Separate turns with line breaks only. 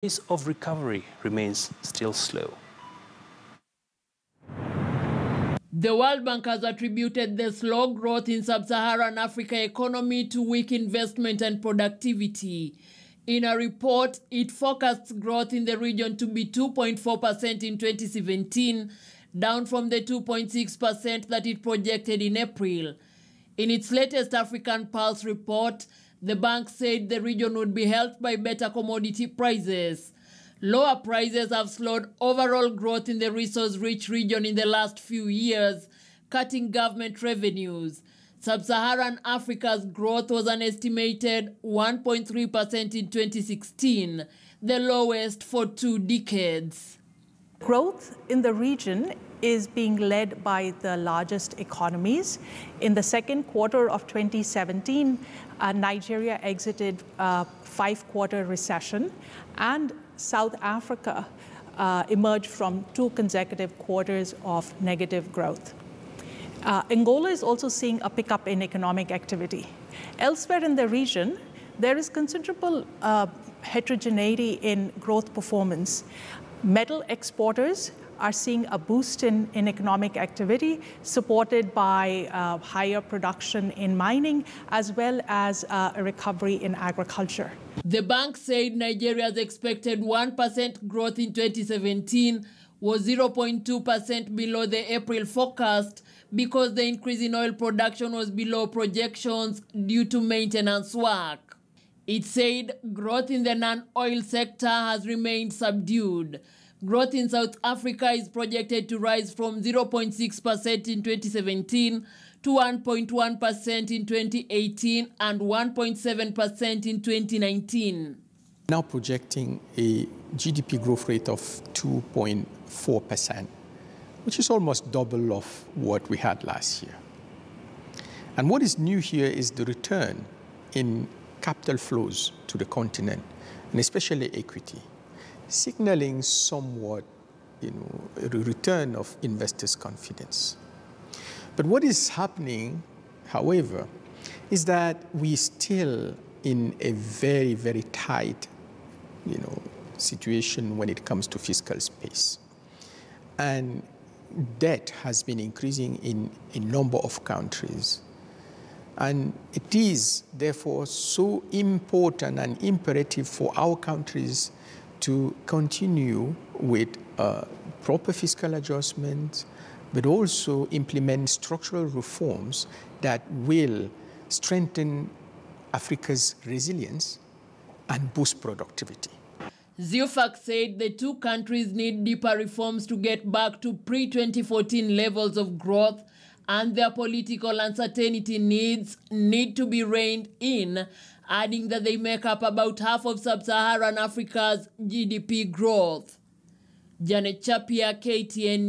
pace of recovery remains still slow.
The World Bank has attributed the slow growth in Sub-Saharan Africa economy to weak investment and productivity. In a report, it forecasts growth in the region to be 2.4% in 2017, down from the 2.6% that it projected in April. In its latest African Pulse report, the bank said the region would be helped by better commodity prices. Lower prices have slowed overall growth in the resource-rich region in the last few years, cutting government revenues. Sub-Saharan Africa's growth was an estimated 1.3% in 2016, the lowest for 2 decades.
Growth in the region is being led by the largest economies. In the second quarter of 2017, Nigeria exited a 5-quarter recession, and South Africa emerged from 2 consecutive quarters of negative growth. Angola is also seeing a pickup in economic activity. Elsewhere in the region, there is considerable heterogeneity in growth performance. Metal exporters are seeing a boost in economic activity, supported by higher production in mining, as well as a recovery in agriculture.
The bank said Nigeria's expected 1% growth in 2017 was 0.2% below the April forecast because the increase in oil production was below projections due to maintenance work. It said growth in the non-oil sector has remained subdued. Growth in South Africa is projected to rise from 0.6% in 2017 to 1.1% in 2018 and 1.7% in 2019.
Now projecting a GDP growth rate of 2.4%, which is almost double of what we had last year. And what is new here is the return in capital flows to the continent, and especially equity, signaling somewhat, a return of investors' confidence. But what is happening, however, is that we're still in a very, very tight, situation when it comes to fiscal space. And debt has been increasing in a number of countries. And it is, therefore, so important and imperative for our countries to continue with proper fiscal adjustments, but also implement structural reforms that will strengthen Africa's resilience and boost productivity.
Zufak said the 2 countries need deeper reforms to get back to pre-2014 levels of growth, and their political uncertainty need to be reined in, adding that they make up about half of Sub-Saharan Africa's GDP growth. Janet Chapia, KTN.